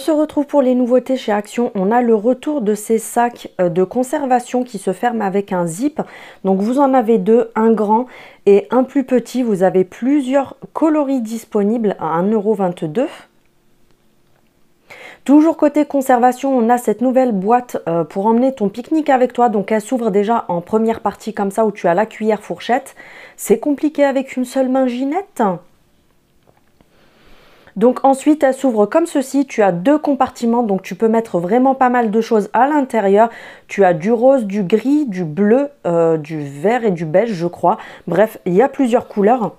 se retrouve pour les nouveautés chez Action. On a le retour de ces sacs de conservation qui se ferment avec un zip. Donc vous en avez deux, un grand et un plus petit. Vous avez plusieurs coloris disponibles à 1,22 €. Toujours côté conservation, on a cette nouvelle boîte pour emmener ton pique-nique avec toi. Donc elle s'ouvre déjà en première partie comme ça où tu as la cuillère fourchette. C'est compliqué avec une seule main, Ginette. Donc ensuite, elle s'ouvre comme ceci. Tu as deux compartiments, donc tu peux mettre vraiment pas mal de choses à l'intérieur. Tu as du rose, du gris, du bleu, du vert et du beige, je crois. Bref, il y a plusieurs couleurs.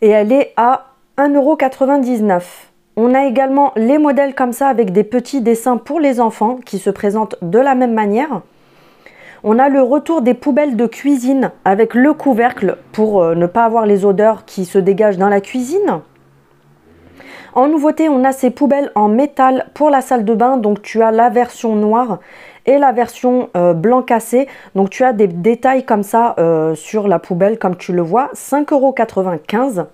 Et elle est à 1,99 €. On a également les modèles comme ça avec des petits dessins pour les enfants qui se présentent de la même manière. On a le retour des poubelles de cuisine avec le couvercle pour ne pas avoir les odeurs qui se dégagent dans la cuisine. En nouveauté, on a ces poubelles en métal pour la salle de bain. Donc tu as la version noire et la version blanc cassé. Donc tu as des détails comme ça sur la poubelle comme tu le vois. 5,95 €.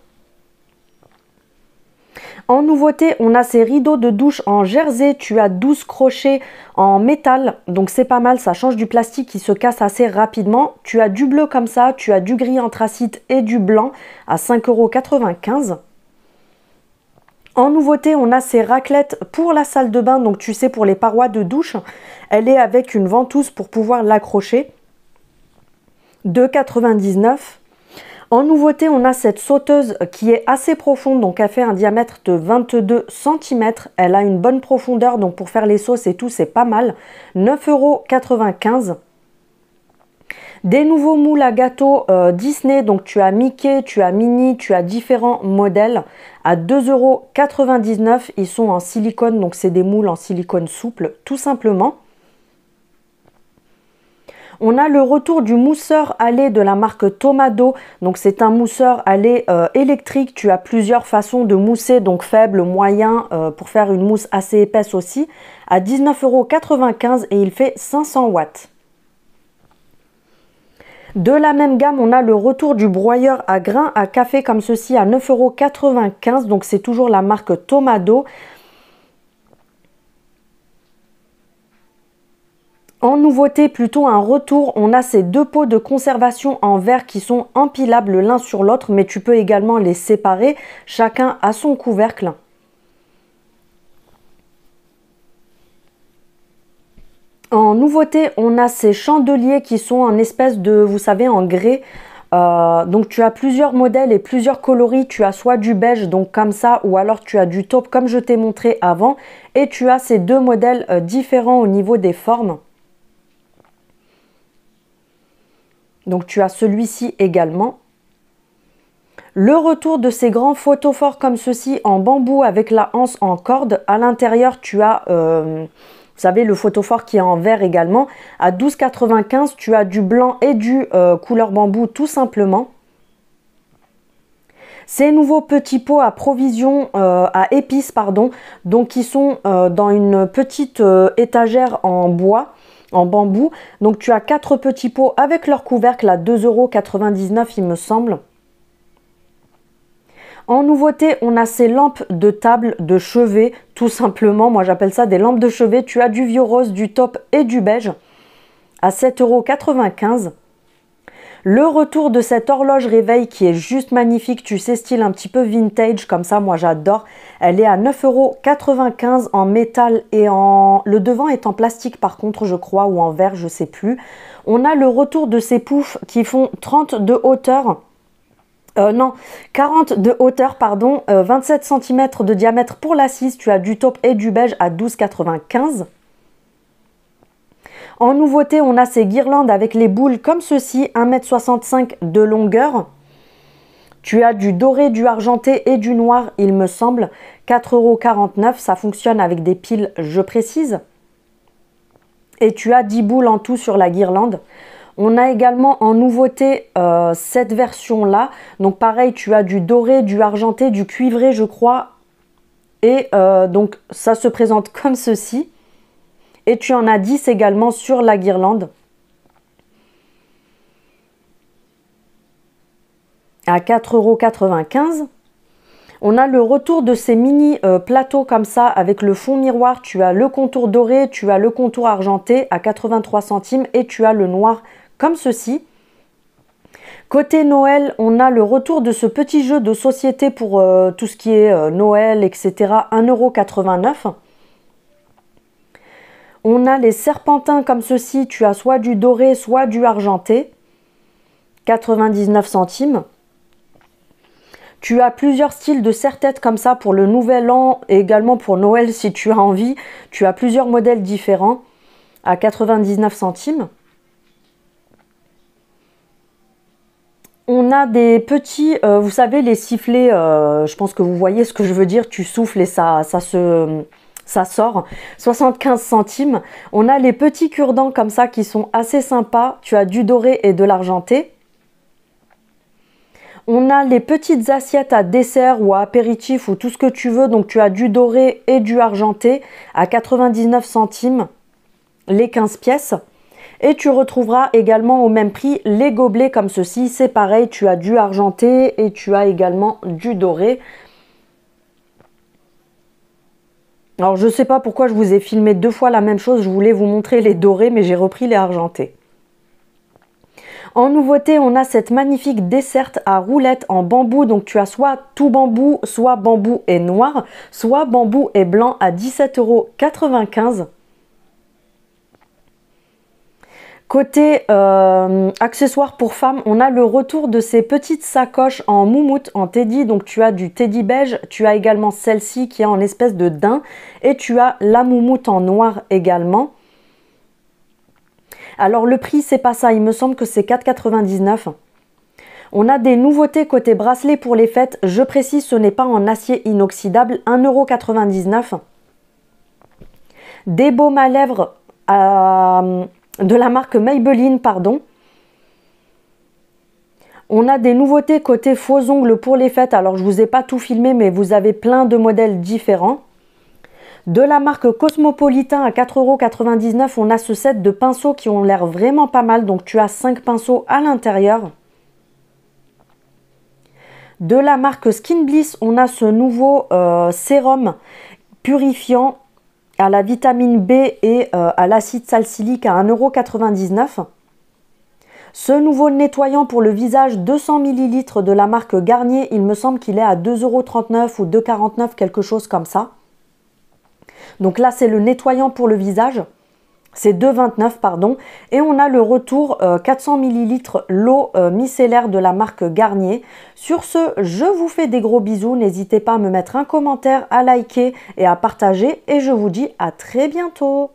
En nouveauté, on a ces rideaux de douche en jersey. Tu as 12 crochets en métal, donc c'est pas mal, ça change du plastique qui se casse assez rapidement. Tu as du bleu comme ça, tu as du gris anthracite et du blanc à 5,95 €. En nouveauté, on a ces raclettes pour la salle de bain, donc tu sais, pour les parois de douche. Elle est avec une ventouse pour pouvoir l'accrocher. 2,99 €. En nouveauté, on a cette sauteuse qui est assez profonde, donc elle fait un diamètre de 22 cm. Elle a une bonne profondeur, donc pour faire les sauces et tout, c'est pas mal. 9,95 €. Des nouveaux moules à gâteau Disney, donc tu as Mickey, tu as Minnie, tu as différents modèles à 2,99 €. Ils sont en silicone, donc c'est des moules en silicone souple, tout simplement. On a le retour du mousseur à lait de la marque Tomado. Donc c'est un mousseur à lait électrique. Tu as plusieurs façons de mousser, donc faible, moyen, pour faire une mousse assez épaisse aussi, à 19,95 € et il fait 500 watts. De la même gamme, on a le retour du broyeur à grains à café comme ceci à 9,95 €. Donc c'est toujours la marque Tomado. En nouveauté, plutôt un retour, on a ces deux pots de conservation en verre qui sont empilables l'un sur l'autre, mais tu peux également les séparer, chacun à son couvercle. En nouveauté, on a ces chandeliers qui sont en espèce de, vous savez, en grès. Donc tu as plusieurs modèles et plusieurs coloris. Tu as soit du beige, donc comme ça, ou alors tu as du taupe comme je t'ai montré avant. Et tu as ces deux modèles différents au niveau des formes. Donc tu as celui-ci également. Le retour de ces grands photophores comme ceci en bambou avec la anse en corde. À l'intérieur, tu as, vous savez, le photophore qui est en verre également. À 12,95 €, tu as du blanc et du couleur bambou tout simplement. Ces nouveaux petits pots à provision, à épices, pardon, donc qui sont dans une petite étagère en bois. En bambou, donc tu as 4 petits pots avec leur couvercle à 2,99 € il me semble. En nouveauté, on a ces lampes de table de chevet, tout simplement, moi j'appelle ça des lampes de chevet. Tu as du vieux rose, du taupe et du beige à 7,95 €. Le retour de cette horloge réveil qui est juste magnifique, tu sais, style un petit peu vintage comme ça, moi j'adore. Elle est à 9,95 € en métal et en... Le devant est en plastique par contre, je crois, ou en verre, je sais plus. On a le retour de ces poufs qui font 30 de hauteur. Non, 40 de hauteur, pardon, 27 cm de diamètre pour l'assise. Tu as du taupe et du beige à 12,95 €. En nouveauté, on a ces guirlandes avec les boules comme ceci, 1,65 m de longueur. Tu as du doré, du argenté et du noir, il me semble, 4,49 €. Ça fonctionne avec des piles, je précise. Et tu as 10 boules en tout sur la guirlande. On a également en nouveauté cette version-là. Donc pareil, tu as du doré, du argenté, du cuivré, je crois. Et donc ça se présente comme ceci. Et tu en as 10 également sur la guirlande. À 4,95 €. On a le retour de ces mini plateaux comme ça avec le fond miroir. Tu as le contour doré, tu as le contour argenté à 83 centimes et tu as le noir comme ceci. Côté Noël, on a le retour de ce petit jeu de société pour tout ce qui est Noël, etc. 1,89 €. On a les serpentins comme ceci. Tu as soit du doré, soit du argenté. 99 centimes. Tu as plusieurs styles de serre-tête comme ça pour le nouvel an et également pour Noël si tu as envie. Tu as plusieurs modèles différents à 99 centimes. On a des petits, vous savez, les sifflets, je pense que vous voyez ce que je veux dire, tu souffles et ça sort. 75 centimes. On a les petits cure-dents comme ça qui sont assez sympas. Tu as du doré et de l'argenté. On a les petites assiettes à dessert ou à apéritif ou tout ce que tu veux. Donc tu as du doré et du argenté à 99 centimes, les 15 pièces. Et tu retrouveras également au même prix les gobelets comme ceci. C'est pareil, tu as du argenté et tu as également du doré. Alors je ne sais pas pourquoi je vous ai filmé deux fois la même chose. Je voulais vous montrer les dorés mais j'ai repris les argentés. En nouveauté, on a cette magnifique desserte à roulettes en bambou. Donc tu as soit tout bambou, soit bambou et noir, soit bambou et blanc à 17,95 €. Côté accessoires pour femmes, on a le retour de ces petites sacoches en moumoute, en teddy. Donc tu as du teddy beige, tu as également celle-ci qui est en espèce de daim et tu as la moumoute en noir également. Alors le prix, c'est pas ça, il me semble que c'est 4,99 €. On a des nouveautés côté bracelet pour les fêtes. Je précise, ce n'est pas en acier inoxydable, 1,99 €. Des baumes à lèvres de la marque Maybelline, pardon. On a des nouveautés côté faux ongles pour les fêtes. Alors je vous ai pas tout filmé, mais vous avez plein de modèles différents. De la marque Cosmopolitan à 4,99 €, on a ce set de pinceaux qui ont l'air vraiment pas mal. Donc tu as 5 pinceaux à l'intérieur. De la marque Skin Bliss, on a ce nouveau sérum purifiant à la vitamine B et à l'acide salicylique à 1,99 €. Ce nouveau nettoyant pour le visage 200 ml de la marque Garnier, il me semble qu'il est à 2,39 € ou 2,49 €, quelque chose comme ça. Donc là, c'est le nettoyant pour le visage. C'est 2,29 €, pardon. Et on a le retour 400 ml l'eau micellaire de la marque Garnier. Sur ce, je vous fais des gros bisous. N'hésitez pas à me mettre un commentaire, à liker et à partager. Et je vous dis à très bientôt.